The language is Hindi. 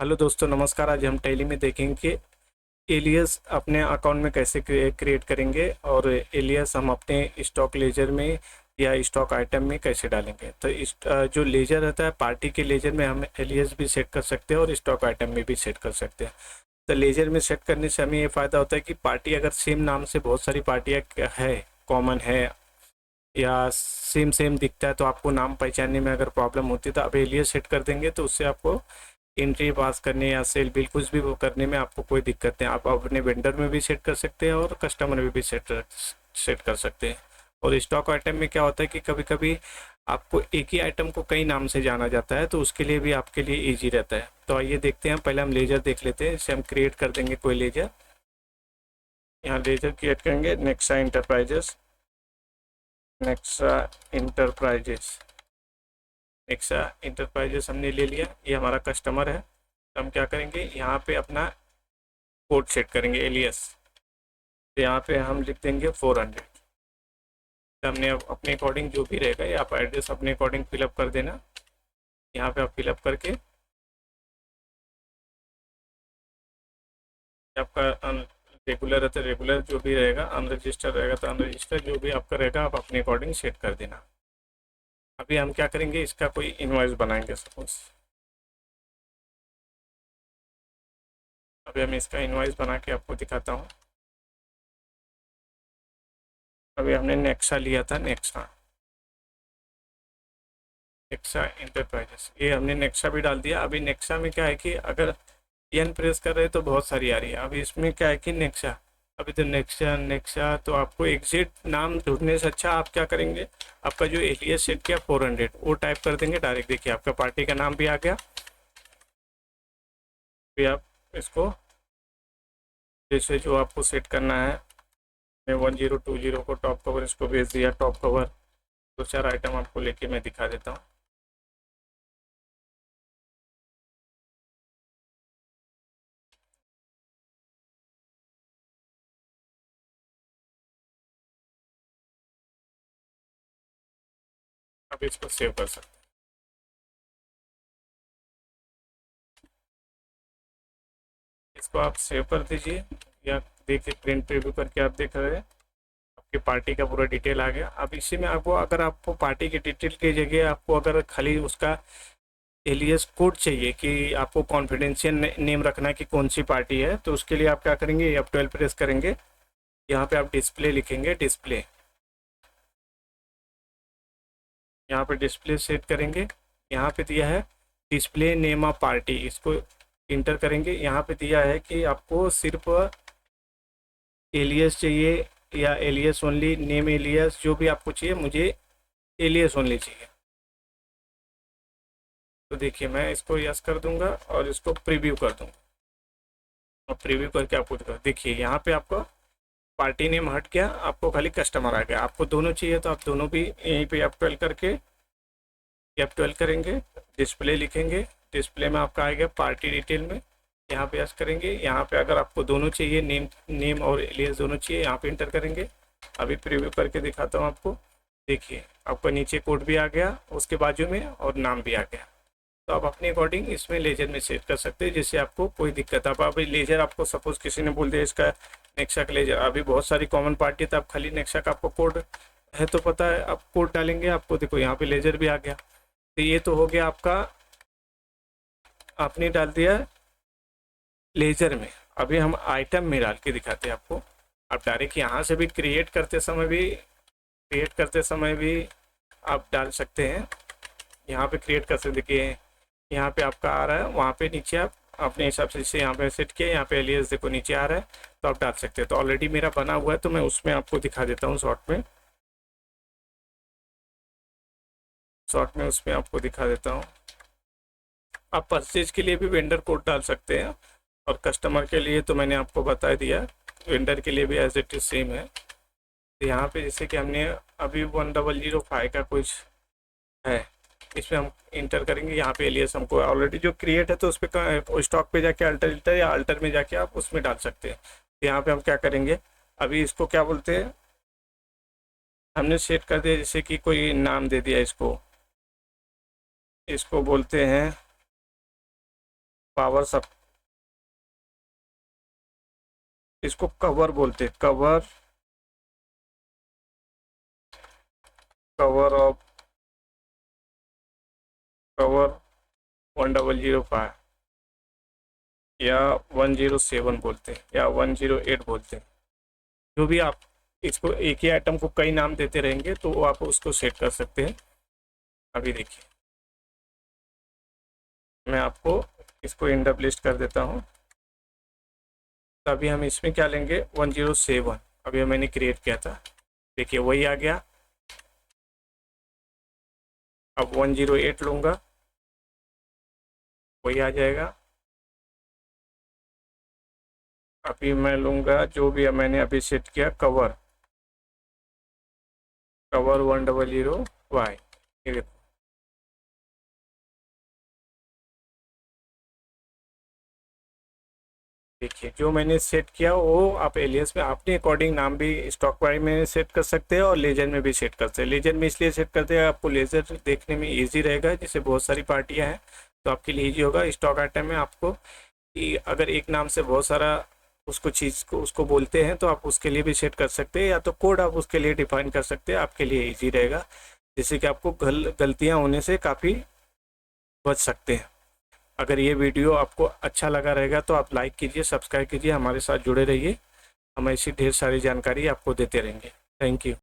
हेलो दोस्तों, नमस्कार। आज हम टैली में देखेंगे कि एलियस अपने अकाउंट में कैसे क्रिएट करेंगे और एलियस हम अपने स्टॉक लेजर में या स्टॉक आइटम में कैसे डालेंगे। तो इस जो लेजर रहता है पार्टी के लेजर में हम एलियस भी सेट कर सकते हैं और स्टॉक आइटम में भी सेट कर सकते हैं। तो लेजर में सेट करने से हमें ये फ़ायदा होता है कि पार्टी अगर सेम नाम से बहुत सारी पार्टियाँ है, कॉमन है या सेम सेम दिखता है, तो आपको नाम पहचानने में अगर प्रॉब्लम होती है तो आप एलियस सेट कर देंगे, तो उससे आपको एंट्री पास करने या सेल बिल कुछ भी वो करने में आपको कोई दिक्कत नहीं। आप अपने वेंडर में भी सेट कर सकते हैं और कस्टमर में भी सेट कर सकते हैं। और स्टॉक आइटम में क्या होता है कि कभी कभी आपको एक ही आइटम को कई नाम से जाना जाता है, तो उसके लिए भी आपके लिए ईजी रहता है। तो आइए देखते हैं, पहले हम लेजर देख लेते हैं। इसे हम क्रिएट कर देंगे कोई लेजर। यहाँ लेजर क्रिएट करेंगे Nexa enterprises. Nexa enterprises Nexa enterprises हमने ले लिया, ये हमारा कस्टमर है। तो हम क्या करेंगे, यहाँ पे अपना कोड सेट करेंगे एलियस। तो यहाँ पे हम लिख देंगे 400। तो हमने अपने अकॉर्डिंग जो भी रहेगा, या आप एड्रेस अपने अकॉर्डिंग फिलअप कर देना। यहाँ पे आप फिलअप करके आपका रेगुलर है तो रेगुलर जो भी रहेगा, अनरजिस्टर रहेगा तो अनरजिस्टर, जो भी आपका रहेगा आप अपने अकॉर्डिंग सेट कर देना। अभी हम क्या करेंगे, इसका कोई इनवॉइस बनाएंगे सपोज। अभी हम इसका इनवॉइस बना के आपको दिखाता हूँ। अभी हमने नेक्सा लिया था, नेक्सा नेक्सा इंटरप्राइजेस, ये हमने नेक्सा भी डाल दिया। अभी नेक्सा में क्या है कि अगर एन प्रेस कर रहे हैं तो बहुत सारी आ रही है। अभी इसमें क्या है कि नेक्सा, अभी तो नेक्सा नेक्सा, तो आपको एग्जिट नाम ढूंढने से अच्छा आप क्या करेंगे, आपका जो एलियस सेट किया 400 वो टाइप कर देंगे डायरेक्ट। देखिए आपका पार्टी का नाम भी आ गया। फिर आप इसको जैसे जो आपको सेट करना है, मैं 1020 को टॉप कवर इसको भेज दिया। टॉप कवर दो चार आइटम आपको लेके मैं दिखा देता हूँ। आप इसको सेव कर सकते हैं। इसको आप सेव कर दीजिए, या देखिए प्रिंट प्रीव्यू करके आप देख रहे हैं आपकी पार्टी का पूरा डिटेल आ गया। अब इसी में आपको, अगर आपको पार्टी की डिटेल की जगह आपको अगर खाली उसका एलियस कोड चाहिए कि आपको कॉन्फिडेंशियल नेम रखना है कि कौन सी पार्टी है, तो उसके लिए आप क्या करेंगे, F12 प्रेस करेंगे। यहाँ पे आप डिस्प्ले लिखेंगे, डिस्प्ले, यहाँ पे डिस्प्ले सेट करेंगे। यहाँ पे दिया है डिस्प्ले नेम ऑफ पार्टी, इसको इंटर करेंगे। यहाँ पे दिया है कि आपको सिर्फ एलियस चाहिए या एलियस ओनली, नेम एलियस जो भी आपको चाहिए, मुझे एलियस ओनली चाहिए। तो देखिए मैं इसको यस कर दूंगा और इसको प्रीव्यू कर दूंगा, और प्रीव्यू करके आपको दिखा। देखिए यहाँ पे आपको पार्टी नेम हट गया, आपको खाली कस्टमर आ गया। आपको दोनों चाहिए तो आप दोनों भी यहीं पे F12 करके F12 करेंगे, डिस्प्ले लिखेंगे। डिस्प्ले में आपका आएगा पार्टी डिटेल में, यहाँ पे यस करेंगे। यहाँ पे अगर आपको दोनों चाहिए, नेम नेम और एलियस दोनों चाहिए, यहाँ पे इंटर करेंगे। अभी प्रीव्यू करके दिखाता हूँ आपको। देखिए आपका नीचे कोड भी आ गया, उसके बाजू में और नाम भी आ गया। तो आप अपने अकॉर्डिंग इसमें लेजर में सेट कर सकते हैं, जिससे आपको कोई दिक्कत। अब अभी लेजर आपको सपोज किसी ने बोल दिया इसका नेक्सा का लेजर, अभी बहुत सारी कॉमन पार्टी है तो आप खाली नेक्सा का आपको कोड है तो पता है, आप कोड डालेंगे, आपको देखो यहाँ पे लेजर भी आ गया। तो ये तो हो गया आपका, आपने डाल दिया लेजर में। अभी हम आइटम में डाल के दिखाते हैं आपको। आप डायरेक्ट यहाँ से भी क्रिएट करते समय भी आप डाल सकते हैं। यहाँ पे क्रिएट कर सकते, देखिए यहाँ पे आपका आ रहा है, वहाँ पे नीचे आप अपने हिसाब से जैसे यहाँ पे सेट किया, यहाँ पे एलियस देखो नीचे आ रहा है, तो आप डाल सकते हैं। तो ऑलरेडी मेरा बना हुआ है, तो मैं उसमें आपको दिखा देता हूँ शॉर्ट में उसमें आपको दिखा देता हूँ। आप परचेज के लिए भी वेंडर कोड डाल सकते हैं, और कस्टमर के लिए तो मैंने आपको बता दिया, वेंडर के लिए भी एज इट इज सेम है। तो यहाँ पे जैसे कि हमने अभी 1005 का कुछ है, इसमें हम इंटर करेंगे। यहाँ पे एलियस हमको ऑलरेडी जो क्रिएट है, तो उस पर स्टॉक पे जाके अल्टर या अल्टर में जाके आप उसमें डाल सकते हैं। तो यहाँ पे हम क्या करेंगे, अभी इसको क्या बोलते हैं, हमने सेट कर दिया जैसे कि कोई नाम दे दिया इसको, इसको बोलते हैं पावर सब, इसको कवर बोलते हैं, कवर, कवर ऑफ, कवर 1005 या 107 बोलते हैं या 108 बोलते हैं, जो भी आप इसको एक ही आइटम को कई नाम देते रहेंगे तो वो आप उसको सेट कर सकते हैं। अभी देखिए मैं आपको इसको एंड अप लिस्ट कर देता हूँ। तो अभी हम इसमें क्या लेंगे, 107 अभी मैंने क्रिएट किया था, देखिए वही आ गया। अब 108 लूँगा, वही आ जाएगा। अभी मैं लूँगा जो भी मैंने अभी सेट किया, कवर, कवर 100Y, ये देखो देखिए जो मैंने सेट किया वो आप एलियस में अपने अकॉर्डिंग नाम भी स्टॉक वाइज में सेट कर सकते हैं और लेजर में भी सेट कर सकते हैं। लेजर में इसलिए सेट करते हैं आपको लेजर देखने में इजी रहेगा, जैसे बहुत सारी पार्टियां हैं तो आपके लिए इजी होगा। स्टॉक आइटम में आपको कि अगर एक नाम से बहुत सारा उसको चीज़ को उसको बोलते हैं तो आप उसके लिए भी सेट कर सकते हैं, या तो कोड आप उसके लिए डिफाइन कर सकते हैं, आपके लिए ईजी रहेगा, जिससे कि आपको गलतियाँ होने से काफ़ी बच सकते हैं। अगर ये वीडियो आपको अच्छा लगा रहेगा तो आप लाइक कीजिए, सब्सक्राइब कीजिए, हमारे साथ जुड़े रहिए, हम ऐसी ढेर सारी जानकारी आपको देते रहेंगे। Thank you.